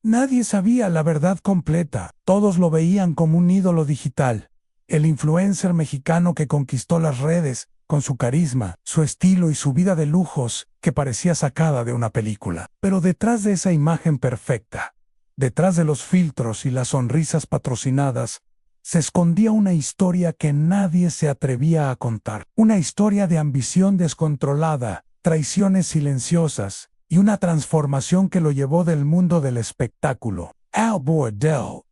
Nadie sabía la verdad completa. Todos lo veían como un ídolo digital. El influencer mexicano que conquistó las redes, con su carisma, su estilo y su vida de lujos, que parecía sacada de una película. Pero detrás de esa imagen perfecta, detrás de los filtros y las sonrisas patrocinadas, se escondía una historia que nadie se atrevía a contar. Una historia de ambición descontrolada, traiciones silenciosas y una transformación que lo llevó del mundo del espectáculo. Al Bordel,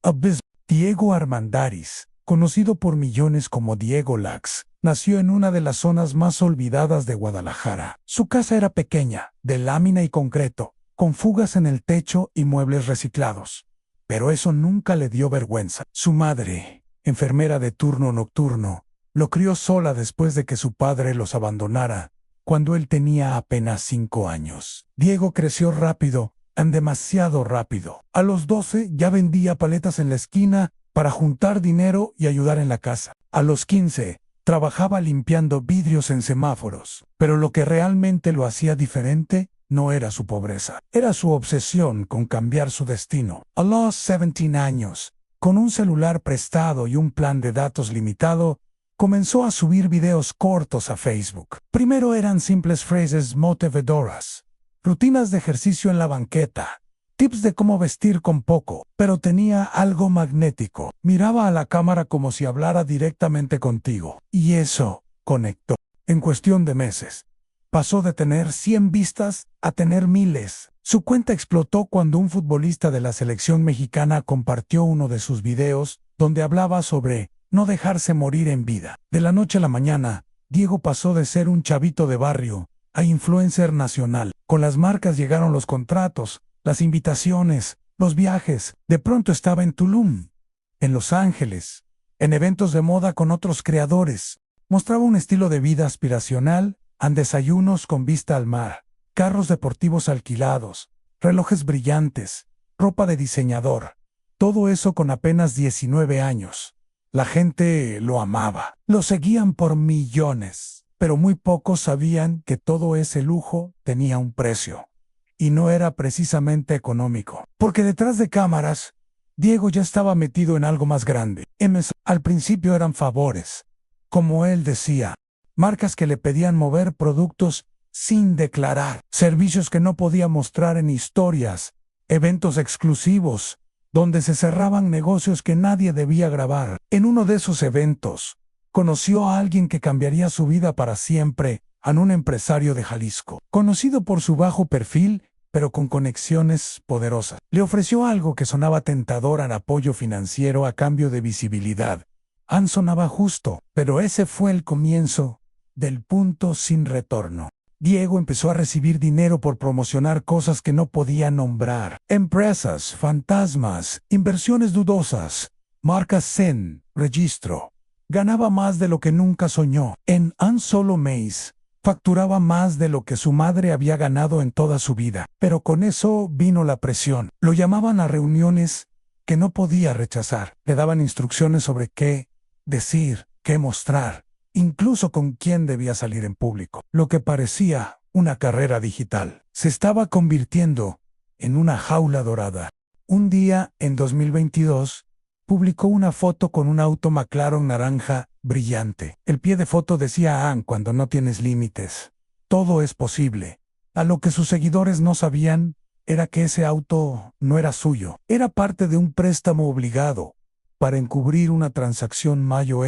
Diego Armandaris, conocido por millones como Diego Lax, nació en una de las zonas más olvidadas de Guadalajara. Su casa era pequeña, de lámina y concreto, con fugas en el techo y muebles reciclados. Pero eso nunca le dio vergüenza. Su madre, enfermera de turno nocturno, lo crió sola después de que su padre los abandonara, cuando él tenía apenas 5 años. Diego creció rápido, demasiado rápido. A los 12 ya vendía paletas en la esquina para juntar dinero y ayudar en la casa. A los 15, trabajaba limpiando vidrios en semáforos. Pero lo que realmente lo hacía diferente no era su pobreza, era su obsesión con cambiar su destino. A los 17 años, con un celular prestado y un plan de datos limitado, comenzó a subir videos cortos a Facebook. Primero eran simples frases motivadoras, rutinas de ejercicio en la banqueta, tips de cómo vestir con poco, pero tenía algo magnético. Miraba a la cámara como si hablara directamente contigo, y eso conectó. En cuestión de meses, pasó de tener 100 vistas a tener miles. Su cuenta explotó cuando un futbolista de la selección mexicana compartió uno de sus videos donde hablaba sobre no dejarse morir en vida. De la noche a la mañana, Diego pasó de ser un chavito de barrio a influencer nacional. Con las marcas llegaron los contratos, las invitaciones, los viajes. De pronto estaba en Tulum, en Los Ángeles, en eventos de moda con otros creadores. Mostraba un estilo de vida aspiracional, desayunos con vista al mar, carros deportivos alquilados, relojes brillantes, ropa de diseñador. Todo eso con apenas 19 años. La gente lo amaba. Lo seguían por millones, pero muy pocos sabían que todo ese lujo tenía un precio. Y no era precisamente económico. Porque detrás de cámaras, Diego ya estaba metido en algo más grande. Al principio eran favores, como él decía, marcas que le pedían mover productos sin declarar, servicios que no podía mostrar en historias, eventos exclusivos, donde se cerraban negocios que nadie debía grabar. En uno de esos eventos, conoció a alguien que cambiaría su vida para siempre, a un empresario de Jalisco, conocido por su bajo perfil, pero con conexiones poderosas. Le ofreció algo que sonaba tentador en apoyo financiero a cambio de visibilidad. Sonaba justo, pero ese fue el comienzo del punto sin retorno. Diego empezó a recibir dinero por promocionar cosas que no podía nombrar. Empresas, fantasmas, inversiones dudosas, marcas sin registro. Ganaba más de lo que nunca soñó. En un solo mes, facturaba más de lo que su madre había ganado en toda su vida. Pero con eso vino la presión. Lo llamaban a reuniones que no podía rechazar. Le daban instrucciones sobre qué decir, qué mostrar, incluso con quién debía salir en público. Lo que parecía una carrera digital se estaba convirtiendo en una jaula dorada. Un día, en 2022, publicó una foto con un auto McLaren naranja brillante. El pie de foto decía cuando no tienes límites, todo es posible. A lo que sus seguidores no sabían era que ese auto no era suyo. Era parte de un préstamo obligado para encubrir una transacción mayor,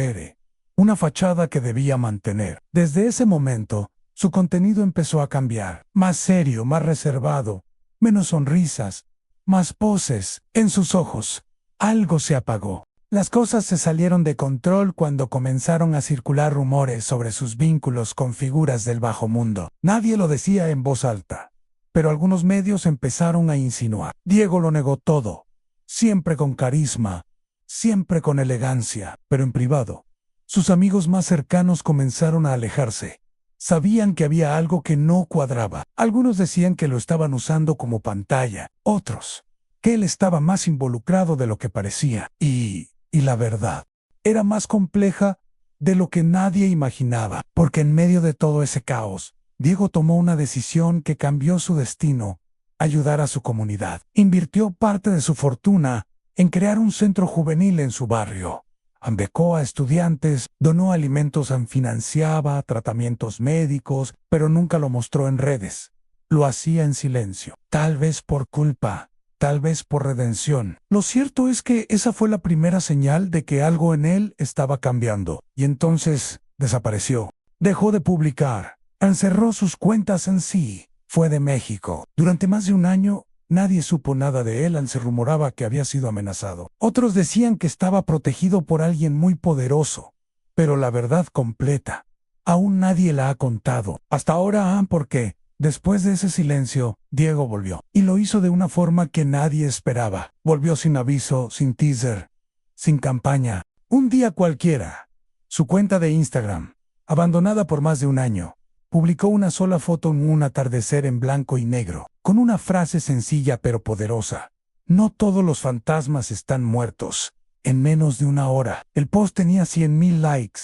una fachada que debía mantener. Desde ese momento, su contenido empezó a cambiar. Más serio, más reservado, menos sonrisas, más poses. En sus ojos, algo se apagó. Las cosas se salieron de control cuando comenzaron a circular rumores sobre sus vínculos con figuras del bajo mundo. Nadie lo decía en voz alta, pero algunos medios empezaron a insinuar. Diego lo negó todo, siempre con carisma, siempre con elegancia, pero en privado. Sus amigos más cercanos comenzaron a alejarse. Sabían que había algo que no cuadraba. Algunos decían que lo estaban usando como pantalla, otros que él estaba más involucrado de lo que parecía. Y la verdad era más compleja de lo que nadie imaginaba, porque en medio de todo ese caos, Diego tomó una decisión que cambió su destino ayudar a su comunidad. Invirtió parte de su fortuna en crear un centro juvenil en su barrio. Becó a estudiantes, donó alimentos, financiaba tratamientos médicos, pero nunca lo mostró en redes. Lo hacía en silencio, tal vez por culpa, tal vez por redención. Lo cierto es que esa fue la primera señal de que algo en él estaba cambiando, y entonces desapareció. Dejó de publicar, encerró sus cuentas en sí. Fue de México. Durante más de un año, nadie supo nada de él. Se rumoraba que había sido amenazado. Otros decían que estaba protegido por alguien muy poderoso. Pero la verdad completa, aún nadie la ha contado. Hasta ahora, porque, después de ese silencio, Diego volvió. Y lo hizo de una forma que nadie esperaba. Volvió sin aviso, sin teaser, sin campaña. Un día cualquiera. Su cuenta de Instagram, abandonada por más de un año, publicó una sola foto en un atardecer en blanco y negro, con una frase sencilla pero poderosa. No todos los fantasmas están muertos. En menos de una hora, el post tenía 100,000 likes.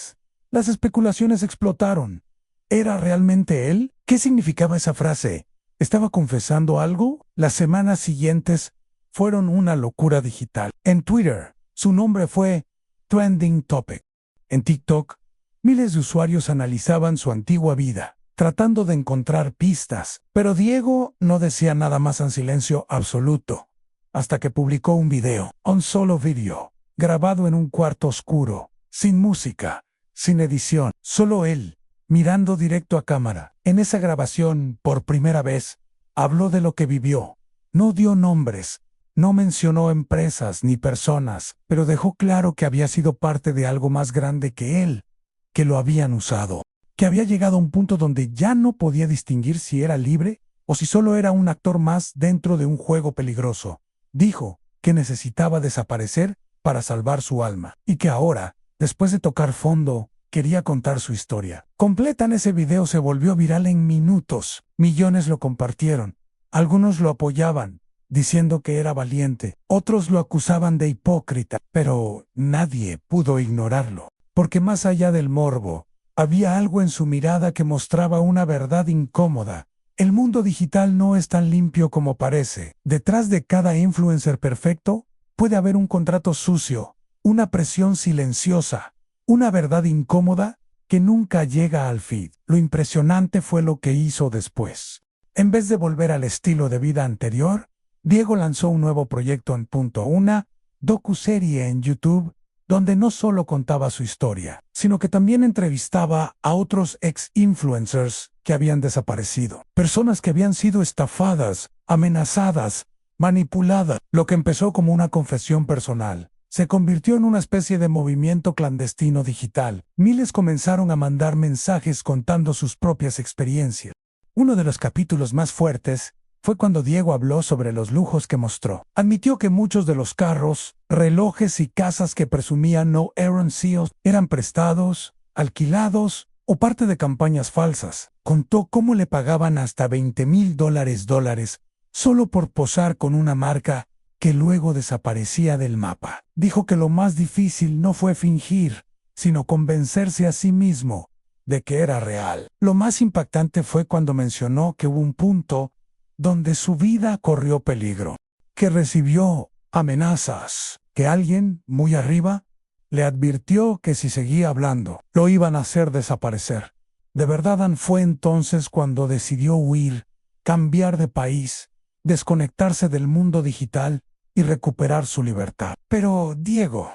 Las especulaciones explotaron. ¿Era realmente él? ¿Qué significaba esa frase? ¿Estaba confesando algo? Las semanas siguientes fueron una locura digital. En Twitter, su nombre fue Trending Topic. En TikTok, miles de usuarios analizaban su antigua vida, tratando de encontrar pistas, pero Diego no decía nada más en silencio absoluto, hasta que publicó un video, un solo video, grabado en un cuarto oscuro, sin música, sin edición, solo él, mirando directo a cámara. En esa grabación, por primera vez, habló de lo que vivió. No dio nombres, no mencionó empresas ni personas, pero dejó claro que había sido parte de algo más grande que él, que lo habían usado, que había llegado a un punto donde ya no podía distinguir si era libre o si solo era un actor más dentro de un juego peligroso. Dijo que necesitaba desaparecer para salvar su alma, y que ahora, después de tocar fondo, quería contar su historia. Completan ese video se volvió viral en minutos. Millones lo compartieron. Algunos lo apoyaban, diciendo que era valiente. Otros lo acusaban de hipócrita, pero nadie pudo ignorarlo, porque más allá del morbo, había algo en su mirada que mostraba una verdad incómoda. El mundo digital no es tan limpio como parece. Detrás de cada influencer perfecto, puede haber un contrato sucio, una presión silenciosa, una verdad incómoda que nunca llega al feed. Lo impresionante fue lo que hizo después. En vez de volver al estilo de vida anterior, Diego lanzó un nuevo proyecto en una docuserie en YouTube, donde no solo contaba su historia, sino que también entrevistaba a otros ex-influencers que habían desaparecido. Personas que habían sido estafadas, amenazadas, manipuladas. Lo que empezó como una confesión personal se convirtió en una especie de movimiento clandestino digital. Miles comenzaron a mandar mensajes contando sus propias experiencias. Uno de los capítulos más fuertes fue cuando Diego habló sobre los lujos que mostró. Admitió que muchos de los carros, relojes y casas que presumían no eran suyos, eran prestados, alquilados o parte de campañas falsas. Contó cómo le pagaban hasta $20,000 solo por posar con una marca que luego desaparecía del mapa. Dijo que lo más difícil no fue fingir, sino convencerse a sí mismo de que era real. Lo más impactante fue cuando mencionó que hubo un punto donde su vida corrió peligro, que recibió amenazas, que alguien, muy arriba, le advirtió que si seguía hablando, lo iban a hacer desaparecer. De verdad, fue entonces cuando decidió huir, cambiar de país, desconectarse del mundo digital y recuperar su libertad. Pero Diego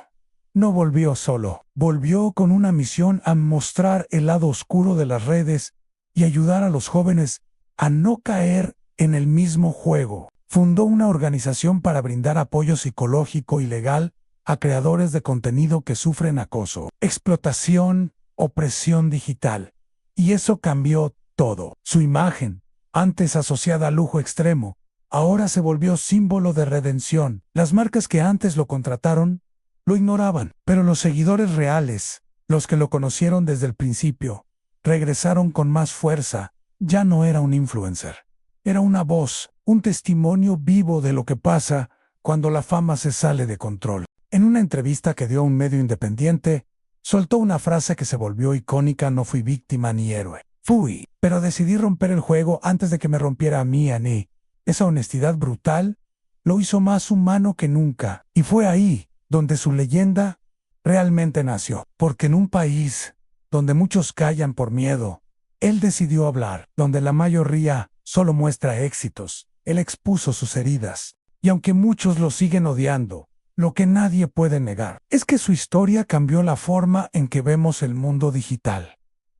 no volvió solo, volvió con una misión a mostrar el lado oscuro de las redes y ayudar a los jóvenes a no caer en el mismo juego. Fundó una organización para brindar apoyo psicológico y legal a creadores de contenido que sufren acoso, explotación, opresión digital. Y eso cambió todo. Su imagen, antes asociada al lujo extremo, ahora se volvió símbolo de redención. Las marcas que antes lo contrataron, lo ignoraban, pero los seguidores reales, los que lo conocieron desde el principio, regresaron con más fuerza. Ya no era un influencer. Era una voz, un testimonio vivo de lo que pasa cuando la fama se sale de control. En una entrevista que dio a un medio independiente, soltó una frase que se volvió icónica: no fui víctima ni héroe. Fui, pero decidí romper el juego antes de que me rompiera a mí. Esa honestidad brutal lo hizo más humano que nunca, y fue ahí donde su leyenda realmente nació, porque en un país donde muchos callan por miedo, él decidió hablar, donde la mayoría solo muestra éxitos, él expuso sus heridas, y aunque muchos lo siguen odiando, lo que nadie puede negar es que su historia cambió la forma en que vemos el mundo digital.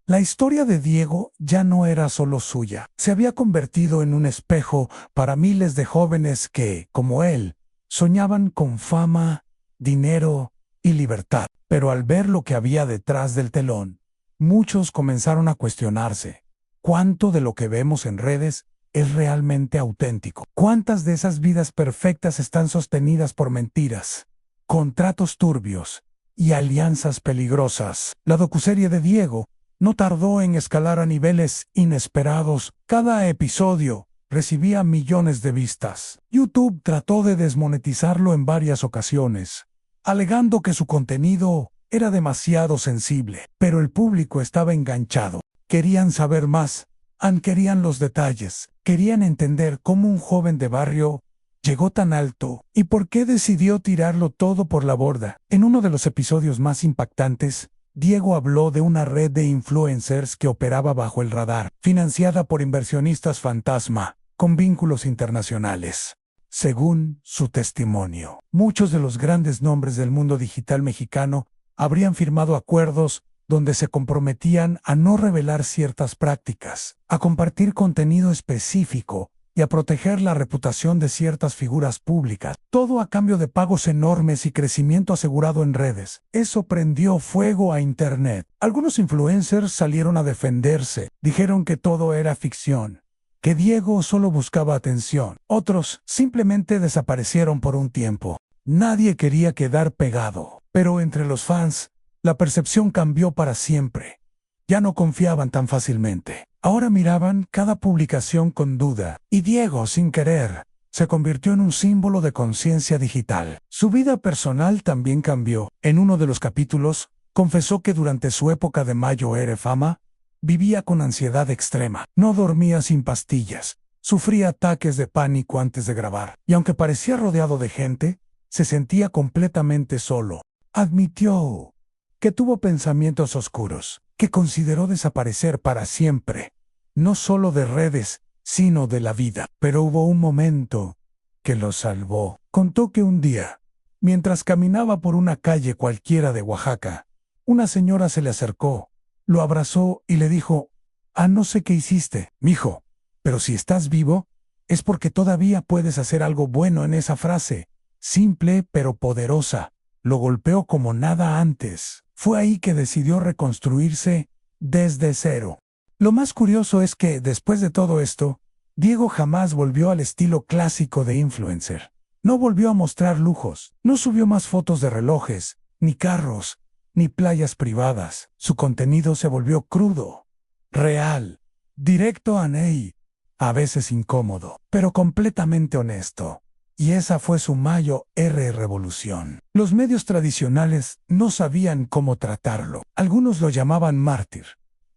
La historia de Diego ya no era solo suya, se había convertido en un espejo para miles de jóvenes que, como él, soñaban con fama, dinero y libertad. Pero al ver lo que había detrás del telón, muchos comenzaron a cuestionarse: ¿cuánto de lo que vemos en redes es realmente auténtico? ¿Cuántas de esas vidas perfectas están sostenidas por mentiras, contratos turbios y alianzas peligrosas? La docuserie de Diego no tardó en escalar a niveles inesperados. Cada episodio recibía millones de vistas. YouTube trató de desmonetizarlo en varias ocasiones, alegando que su contenido era demasiado sensible, pero el público estaba enganchado. Querían saber más, querían los detalles, querían entender cómo un joven de barrio llegó tan alto y por qué decidió tirarlo todo por la borda. En uno de los episodios más impactantes, Diego habló de una red de influencers que operaba bajo el radar, financiada por inversionistas fantasma, con vínculos internacionales. Según su testimonio, muchos de los grandes nombres del mundo digital mexicano habrían firmado acuerdos donde se comprometían a no revelar ciertas prácticas, a compartir contenido específico y a proteger la reputación de ciertas figuras públicas, todo a cambio de pagos enormes y crecimiento asegurado en redes. Eso prendió fuego a Internet. Algunos influencers salieron a defenderse, dijeron que todo era ficción, que Diego solo buscaba atención. Otros simplemente desaparecieron por un tiempo. Nadie quería quedar pegado, pero entre los fans, la percepción cambió para siempre. Ya no confiaban tan fácilmente. Ahora miraban cada publicación con duda, y Diego, sin querer, se convirtió en un símbolo de conciencia digital. Su vida personal también cambió. En uno de los capítulos, confesó que durante su época de Mayo Era Fama, vivía con ansiedad extrema. No dormía sin pastillas, sufría ataques de pánico antes de grabar, y aunque parecía rodeado de gente, se sentía completamente solo. Admitió que tuvo pensamientos oscuros, que consideró desaparecer para siempre, no solo de redes, sino de la vida. Pero hubo un momento que lo salvó. Contó que un día, mientras caminaba por una calle cualquiera de Oaxaca, una señora se le acercó, lo abrazó y le dijo: no sé qué hiciste, mijo, pero si estás vivo, es porque todavía puedes hacer algo bueno. En esa frase, simple pero poderosa, lo golpeó como nada antes. Fue ahí que decidió reconstruirse desde cero. Lo más curioso es que, después de todo esto, Diego jamás volvió al estilo clásico de influencer. No volvió a mostrar lujos, no subió más fotos de relojes, ni carros, ni playas privadas. Su contenido se volvió crudo, real, directo a veces incómodo, pero completamente honesto. Y esa fue su Mayo R revolución. Los medios tradicionales no sabían cómo tratarlo. Algunos lo llamaban mártir,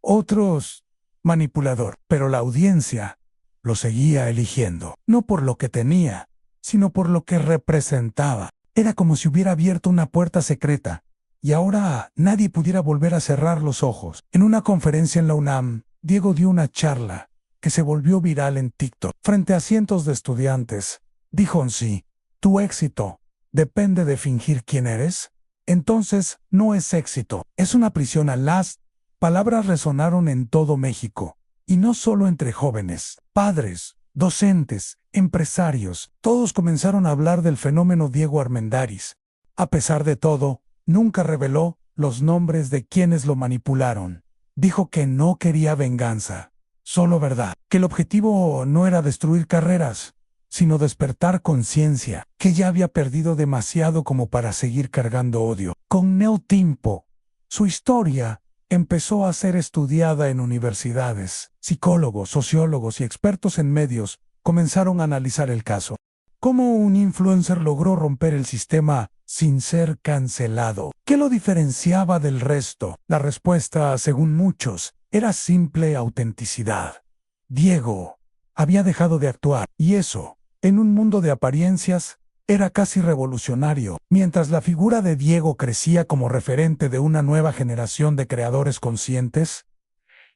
otros manipulador, pero la audiencia lo seguía eligiendo, no por lo que tenía, sino por lo que representaba. Era como si hubiera abierto una puerta secreta, y ahora nadie pudiera volver a cerrar los ojos. En una conferencia en la UNAM, Diego dio una charla que se volvió viral en TikTok. Frente a cientos de estudiantes, dijo: sí, tu éxito depende de fingir quién eres. Entonces no es éxito, es una prisión. Las palabras resonaron en todo México, y no solo entre jóvenes, padres, docentes, empresarios. Todos comenzaron a hablar del fenómeno Diego Armendáriz. A pesar de todo, nunca reveló los nombres de quienes lo manipularon. Dijo que no quería venganza, solo verdad, que el objetivo no era destruir carreras, sino despertar conciencia, que ya había perdido demasiado como para seguir cargando odio. Con el tiempo, su historia empezó a ser estudiada en universidades. Psicólogos, sociólogos y expertos en medios comenzaron a analizar el caso. ¿Cómo un influencer logró romper el sistema sin ser cancelado? ¿Qué lo diferenciaba del resto? La respuesta, según muchos, era simple autenticidad. Diego había dejado de actuar, y eso, en un mundo de apariencias, era casi revolucionario. Mientras la figura de Diego crecía como referente de una nueva generación de creadores conscientes,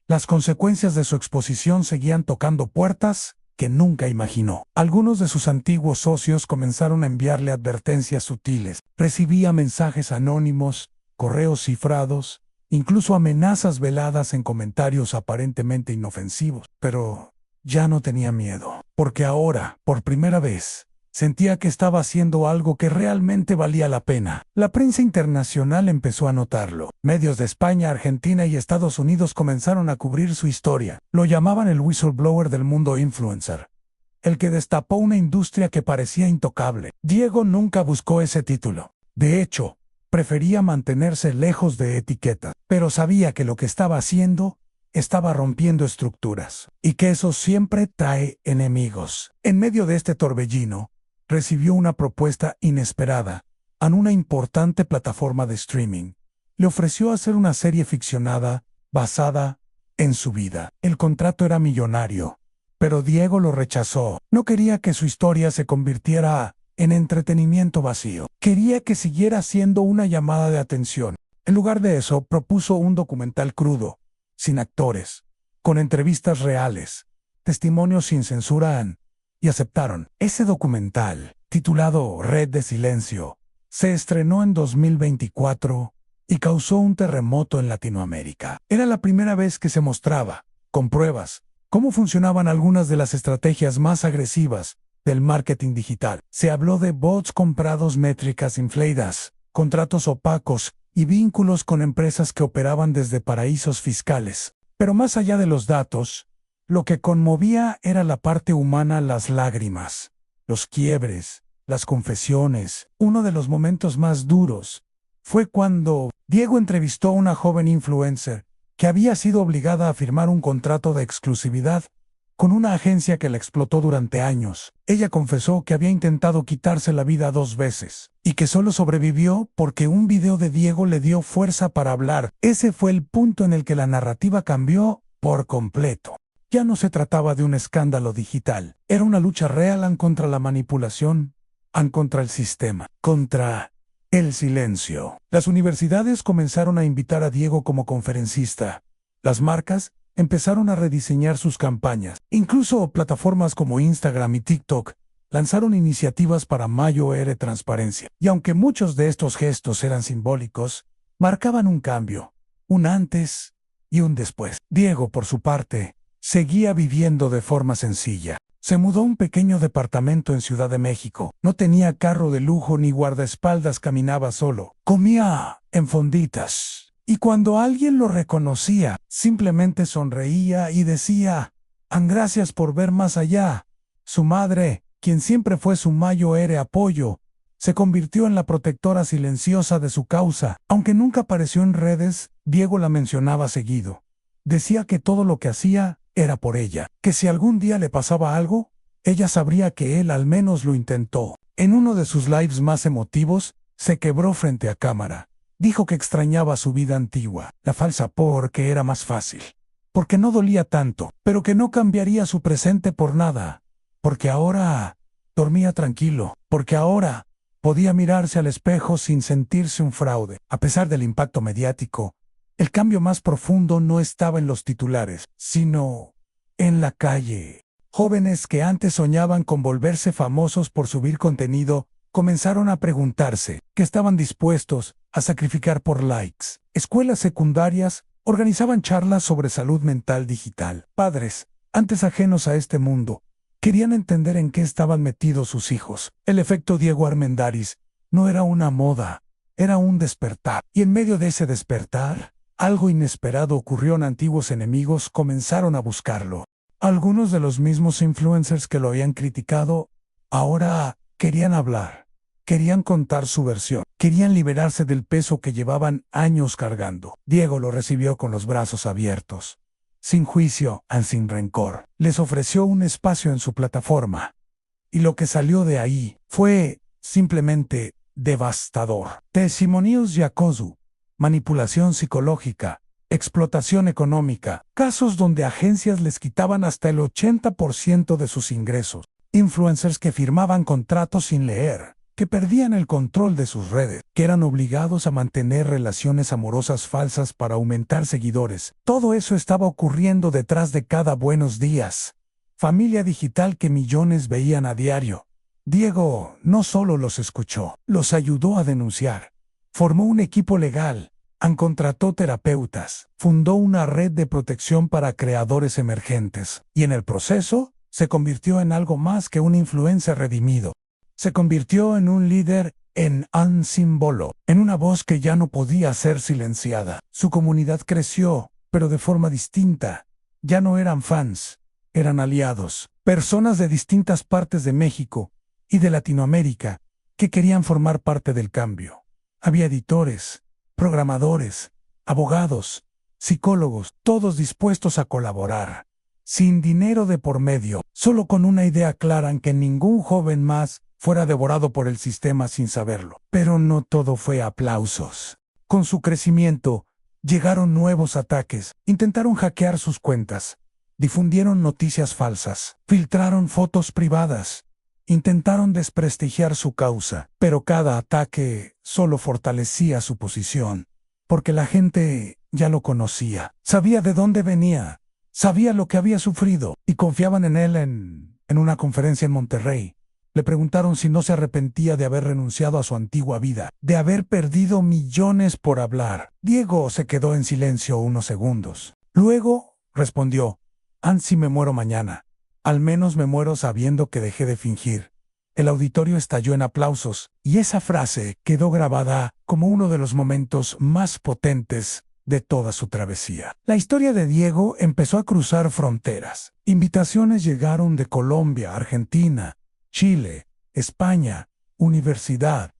las consecuencias de su exposición seguían tocando puertas que nunca imaginó. Algunos de sus antiguos socios comenzaron a enviarle advertencias sutiles. Recibía mensajes anónimos, correos cifrados, incluso amenazas veladas en comentarios aparentemente inofensivos. Pero ya no tenía miedo, porque ahora, por primera vez, sentía que estaba haciendo algo que realmente valía la pena. La prensa internacional empezó a notarlo. Medios de España, Argentina y Estados Unidos comenzaron a cubrir su historia. Lo llamaban el whistleblower del mundo influencer, el que destapó una industria que parecía intocable. Diego nunca buscó ese título. De hecho, prefería mantenerse lejos de etiquetas, pero sabía que lo que estaba haciendo estaba rompiendo estructuras, y que eso siempre trae enemigos. En medio de este torbellino, recibió una propuesta inesperada en una importante plataforma de streaming. Le ofreció hacer una serie ficcionada basada en su vida. El contrato era millonario, pero Diego lo rechazó. No quería que su historia se convirtiera en entretenimiento vacío. Quería que siguiera siendo una llamada de atención. En lugar de eso, propuso un documental crudo, sin actores, con entrevistas reales, testimonios sin censura, y aceptaron. Ese documental, titulado Red de Silencio, se estrenó en 2024 y causó un terremoto en Latinoamérica. Era la primera vez que se mostraba, con pruebas, cómo funcionaban algunas de las estrategias más agresivas del marketing digital. Se habló de bots comprados, métricas infladas, contratos opacos y vínculos con empresas que operaban desde paraísos fiscales. Pero más allá de los datos, lo que conmovía era la parte humana, las lágrimas, los quiebres, las confesiones. Uno de los momentos más duros fue cuando Diego entrevistó a una joven influencer que había sido obligada a firmar un contrato de exclusividad con una agencia que la explotó durante años. Ella confesó que había intentado quitarse la vida 2 veces y que solo sobrevivió porque un video de Diego le dio fuerza para hablar. Ese fue el punto en el que la narrativa cambió por completo. Ya no se trataba de un escándalo digital, era una lucha real contra la manipulación, contra el sistema, contra el silencio. Las universidades comenzaron a invitar a Diego como conferencista. Las marcas empezaron a rediseñar sus campañas. Incluso plataformas como Instagram y TikTok lanzaron iniciativas para mayor transparencia. Y aunque muchos de estos gestos eran simbólicos, marcaban un cambio, un antes y un después. Diego, por su parte, seguía viviendo de forma sencilla. Se mudó a un pequeño departamento en Ciudad de México. No tenía carro de lujo ni guardaespaldas, caminaba solo. Comía en fonditas. Y cuando alguien lo reconocía, simplemente sonreía y decía: gracias por ver más allá. Su madre, quien siempre fue su mayor apoyo, se convirtió en la protectora silenciosa de su causa. Aunque nunca apareció en redes, Diego la mencionaba seguido. Decía que todo lo que hacía era por ella, que si algún día le pasaba algo, ella sabría que él al menos lo intentó. En uno de sus lives más emotivos, se quebró frente a cámara. Dijo que extrañaba su vida antigua, la falsa, porque era más fácil, porque no dolía tanto, pero que no cambiaría su presente por nada, porque ahora dormía tranquilo, porque ahora podía mirarse al espejo sin sentirse un fraude. A pesar del impacto mediático, el cambio más profundo no estaba en los titulares, sino en la calle. Jóvenes que antes soñaban con volverse famosos por subir contenido, comenzaron a preguntarse qué estaban dispuestos a sacrificar por likes. Escuelas secundarias organizaban charlas sobre salud mental digital. Padres, antes ajenos a este mundo, querían entender en qué estaban metidos sus hijos. El efecto Diego Armendáriz no era una moda, era un despertar. Y en medio de ese despertar, algo inesperado ocurrió. Antiguos enemigos comenzaron a buscarlo. Algunos de los mismos influencers que lo habían criticado, ahora querían hablar, querían contar su versión, querían liberarse del peso que llevaban años cargando. Diego lo recibió con los brazos abiertos, sin juicio y sin rencor. Les ofreció un espacio en su plataforma. Y lo que salió de ahí fue simplemente devastador. Testimonios Yakozu, manipulación psicológica, explotación económica, casos donde agencias les quitaban hasta el 80% de sus ingresos, influencers que firmaban contratos sin leer, que perdían el control de sus redes, que eran obligados a mantener relaciones amorosas falsas para aumentar seguidores. Todo eso estaba ocurriendo detrás de cada Buenos Días, familia digital que millones veían a diario. Diego no solo los escuchó, los ayudó a denunciar. Formó un equipo legal, contrató terapeutas, fundó una red de protección para creadores emergentes, y en el proceso se convirtió en algo más que un influencer redimido. Se convirtió en un líder, en un símbolo, en una voz que ya no podía ser silenciada. Su comunidad creció, pero de forma distinta. Ya no eran fans, eran aliados, personas de distintas partes de México y de Latinoamérica que querían formar parte del cambio. Había editores, programadores, abogados, psicólogos, todos dispuestos a colaborar, sin dinero de por medio, solo con una idea clara en que ningún joven más fuera devorado por el sistema sin saberlo. Pero no todo fue aplausos. Con su crecimiento, llegaron nuevos ataques, intentaron hackear sus cuentas, difundieron noticias falsas, filtraron fotos privadas, intentaron desprestigiar su causa, pero cada ataque solo fortalecía su posición, porque la gente ya lo conocía, sabía de dónde venía, sabía lo que había sufrido, y confiaban en él en una conferencia en Monterrey. Le preguntaron si no se arrepentía de haber renunciado a su antigua vida, de haber perdido millones por hablar. Diego se quedó en silencio unos segundos. Luego respondió: «Si me muero mañana. Al menos me muero sabiendo que dejé de fingir». El auditorio estalló en aplausos, y esa frase quedó grabada como uno de los momentos más potentes de toda su travesía. La historia de Diego empezó a cruzar fronteras. Invitaciones llegaron de Colombia, Argentina, Chile, España, universidad,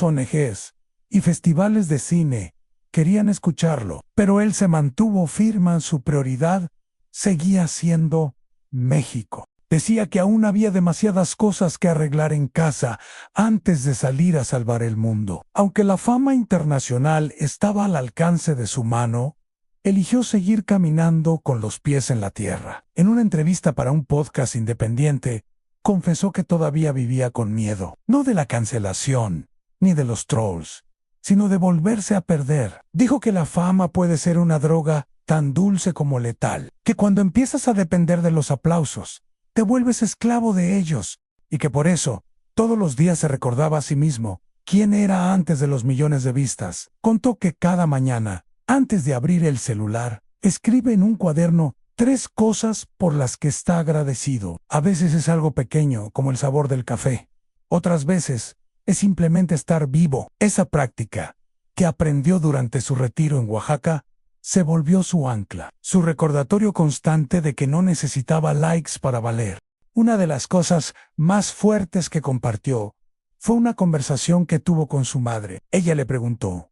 ONGs y festivales de cine. Querían escucharlo, pero él se mantuvo firme. Su prioridad seguía siendo México. Decía que aún había demasiadas cosas que arreglar en casa antes de salir a salvar el mundo. Aunque la fama internacional estaba al alcance de su mano, eligió seguir caminando con los pies en la tierra. En una entrevista para un podcast independiente, confesó que todavía vivía con miedo, no de la cancelación, ni de los trolls, sino de volverse a perder. Dijo que la fama puede ser una droga tan dulce como letal, que cuando empiezas a depender de los aplausos, te vuelves esclavo de ellos, y que por eso, todos los días se recordaba a sí mismo quién era antes de los millones de vistas. Contó que cada mañana, antes de abrir el celular, escribe en un cuaderno 3 cosas por las que está agradecido. A veces es algo pequeño, como el sabor del café. Otras veces es simplemente estar vivo. Esa práctica, que aprendió durante su retiro en Oaxaca, se volvió su ancla, su recordatorio constante de que no necesitaba likes para valer. Una de las cosas más fuertes que compartió fue una conversación que tuvo con su madre. Ella le preguntó: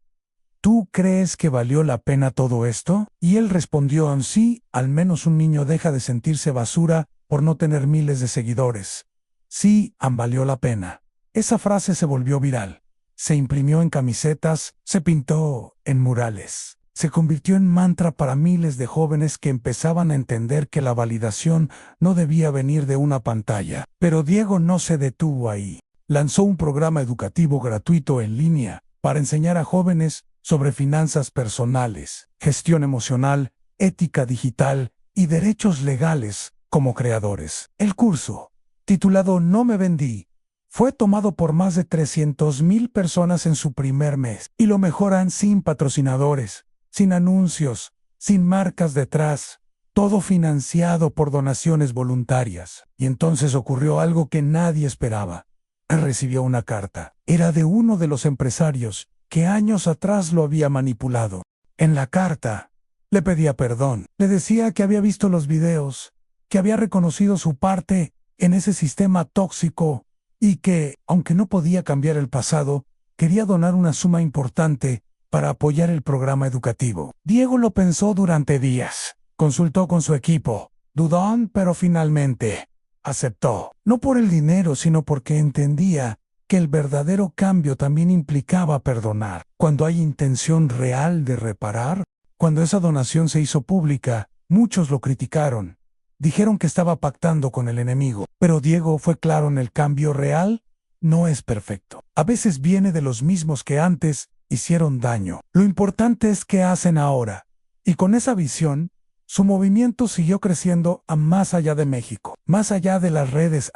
¿tú crees que valió la pena todo esto? Y él respondió: sí, al menos un niño deja de sentirse basura por no tener miles de seguidores. Sí, valió la pena. Esa frase se volvió viral. Se imprimió en camisetas, se pintó en murales. Se convirtió en mantra para miles de jóvenes que empezaban a entender que la validación no debía venir de una pantalla. Pero Diego no se detuvo ahí. Lanzó un programa educativo gratuito en línea para enseñar a jóvenes sobre finanzas personales, gestión emocional, ética digital y derechos legales como creadores. El curso, titulado No me vendí, fue tomado por más de 300,000 personas en su primer mes. Y lo mejoran sin patrocinadores, sin anuncios, sin marcas detrás, todo financiado por donaciones voluntarias. Y entonces ocurrió algo que nadie esperaba. Recibió una carta. Era de uno de los empresarios que años atrás lo había manipulado. En la carta, le pedía perdón. Le decía que había visto los videos, que había reconocido su parte en ese sistema tóxico y que, aunque no podía cambiar el pasado, quería donar una suma importante para apoyar el programa educativo. Diego lo pensó durante días. Consultó con su equipo. Dudó, pero finalmente aceptó. No por el dinero, sino porque entendía que el verdadero cambio también implicaba perdonar. Cuando hay intención real de reparar, Cuando esa donación se hizo pública, muchos lo criticaron. Dijeron que estaba pactando con el enemigo. Pero Diego fue claro: en el cambio real no es perfecto. A veces viene de los mismos que antes hicieron daño. Lo importante es qué hacen ahora. Y con esa visión, su movimiento siguió creciendo a más allá de México. Más allá de las redes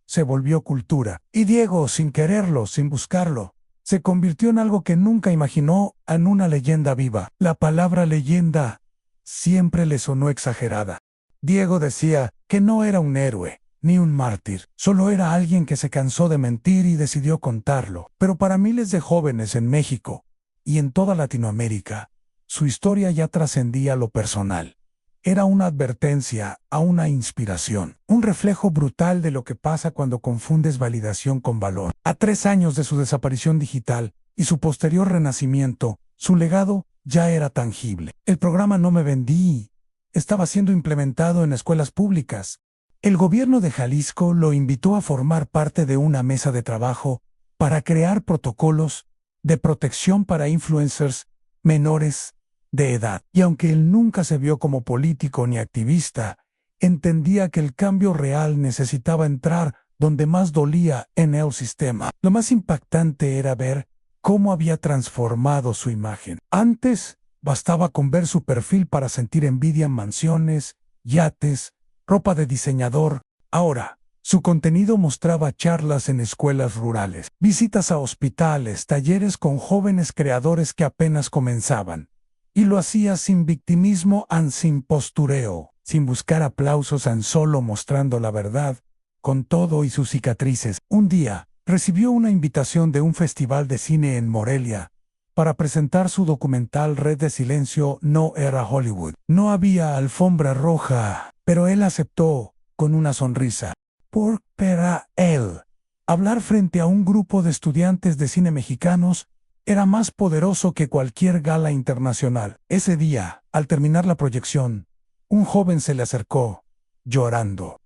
se volvió cultura. Y Diego, sin quererlo, sin buscarlo, se convirtió en algo que nunca imaginó, en una leyenda viva. La palabra leyenda siempre le sonó exagerada. Diego decía que no era un héroe, ni un mártir, solo era alguien que se cansó de mentir y decidió contarlo. Pero para miles de jóvenes en México y en toda Latinoamérica, su historia ya trascendía lo personal. Era una advertencia, a una inspiración, un reflejo brutal de lo que pasa cuando confundes validación con valor. A 3 años de su desaparición digital y su posterior renacimiento, su legado ya era tangible. El programa No Me Vendí estaba siendo implementado en escuelas públicas. El gobierno de Jalisco lo invitó a formar parte de una mesa de trabajo para crear protocolos de protección para influencers menores de edad. Y aunque él nunca se vio como político ni activista, entendía que el cambio real necesitaba entrar donde más dolía, en el sistema. Lo más impactante era ver cómo había transformado su imagen. Antes, bastaba con ver su perfil para sentir envidia en mansiones, yates, ropa de diseñador. Ahora, su contenido mostraba charlas en escuelas rurales, visitas a hospitales, talleres con jóvenes creadores que apenas comenzaban. Y lo hacía sin victimismo y sin postureo, sin buscar aplausos, solo mostrando la verdad, con todo y sus cicatrices. Un día, recibió una invitación de un festival de cine en Morelia para presentar su documental Red de Silencio. No era Hollywood. No había alfombra roja, pero él aceptó con una sonrisa. Porque para él, hablar frente a un grupo de estudiantes de cine mexicanos era más poderoso que cualquier gala internacional. Ese día, al terminar la proyección, un joven se le acercó, llorando.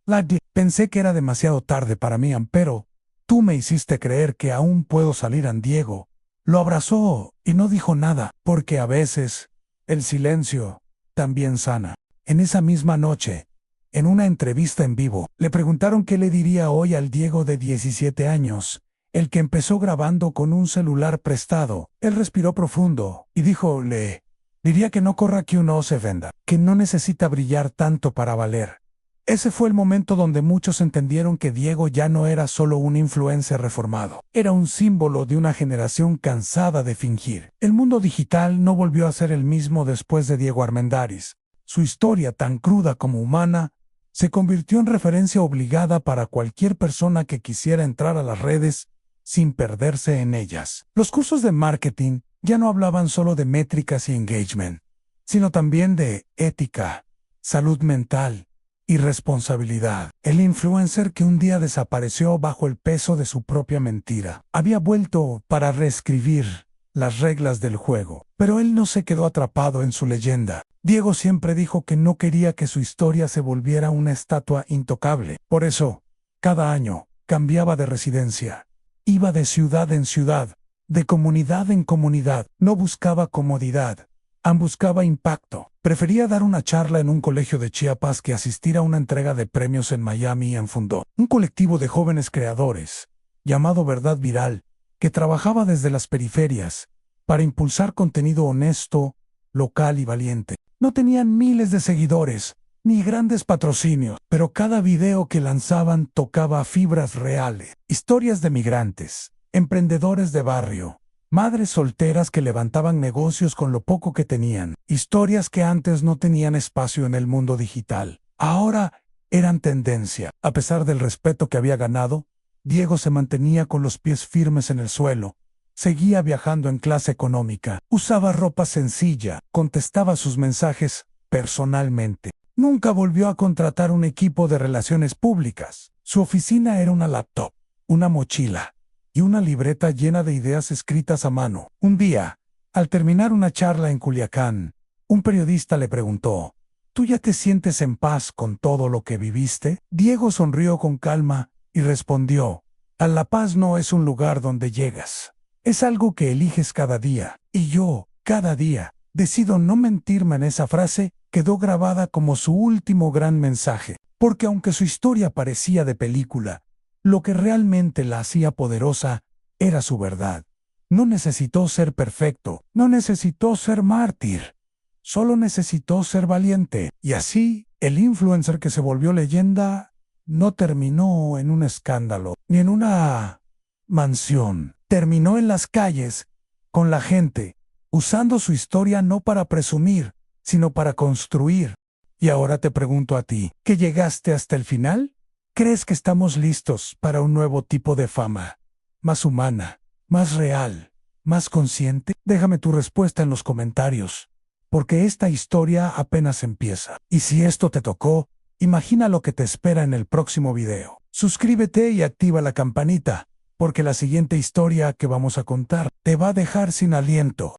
Pensé que era demasiado tarde para mí, pero tú me hiciste creer que aún puedo salir. Diego lo abrazó y no dijo nada, porque a veces el silencio también sana. En esa misma noche, en una entrevista en vivo, le preguntaron qué le diría hoy al Diego de 17 años, el que empezó grabando con un celular prestado. Él respiró profundo y dijo: le diría que no corra, que uno se venda, que no necesita brillar tanto para valer. Ese fue el momento donde muchos entendieron que Diego ya no era solo un influencer reformado, era un símbolo de una generación cansada de fingir. El mundo digital no volvió a ser el mismo después de Diego Armendáriz. Su historia, tan cruda como humana, se convirtió en referencia obligada para cualquier persona que quisiera entrar a las redes sin perderse en ellas. Los cursos de marketing ya no hablaban solo de métricas y engagement, sino también de ética, salud mental y responsabilidad. El influencer que un día desapareció bajo el peso de su propia mentira había vuelto para reescribir las reglas del juego, pero él no se quedó atrapado en su leyenda. Diego siempre dijo que no quería que su historia se volviera una estatua intocable. Por eso, cada año, cambiaba de residencia. Iba de ciudad en ciudad, de comunidad en comunidad. No buscaba comodidad, buscaba impacto. Prefería dar una charla en un colegio de Chiapas que asistir a una entrega de premios en Miami. Fundó un colectivo de jóvenes creadores, llamado Verdad Viral, que trabajaba desde las periferias para impulsar contenido honesto, local y valiente. No tenían miles de seguidores, ni grandes patrocinios, pero cada video que lanzaban tocaba fibras reales. Historias de migrantes, emprendedores de barrio, madres solteras que levantaban negocios con lo poco que tenían. Historias que antes no tenían espacio en el mundo digital. Ahora eran tendencia. A pesar del respeto que había ganado, Diego se mantenía con los pies firmes en el suelo. Seguía viajando en clase económica. Usaba ropa sencilla. Contestaba sus mensajes personalmente. Nunca volvió a contratar un equipo de relaciones públicas. Su oficina era una laptop, una mochila y una libreta llena de ideas escritas a mano. Un día, al terminar una charla en Culiacán, un periodista le preguntó: ¿tú ya te sientes en paz con todo lo que viviste? Diego sonrió con calma y respondió: la paz no es un lugar donde llegas. Es algo que eliges cada día. Y yo, cada día, Decido no mentirme en esa frase, quedó grabada como su último gran mensaje, porque aunque su historia parecía de película, lo que realmente la hacía poderosa era su verdad. No necesitó ser perfecto, no necesitó ser mártir, solo necesitó ser valiente. Y así, el influencer que se volvió leyenda no terminó en un escándalo, ni en una mansión. Terminó en las calles, con la gente, usando su historia no para presumir, sino para construir. Y ahora te pregunto a ti, ¿que llegaste hasta el final? ¿Crees que estamos listos para un nuevo tipo de fama? Más humana, más real, más consciente. Déjame tu respuesta en los comentarios, porque esta historia apenas empieza. Y si esto te tocó, imagina lo que te espera en el próximo video. Suscríbete y activa la campanita, porque la siguiente historia que vamos a contar te va a dejar sin aliento.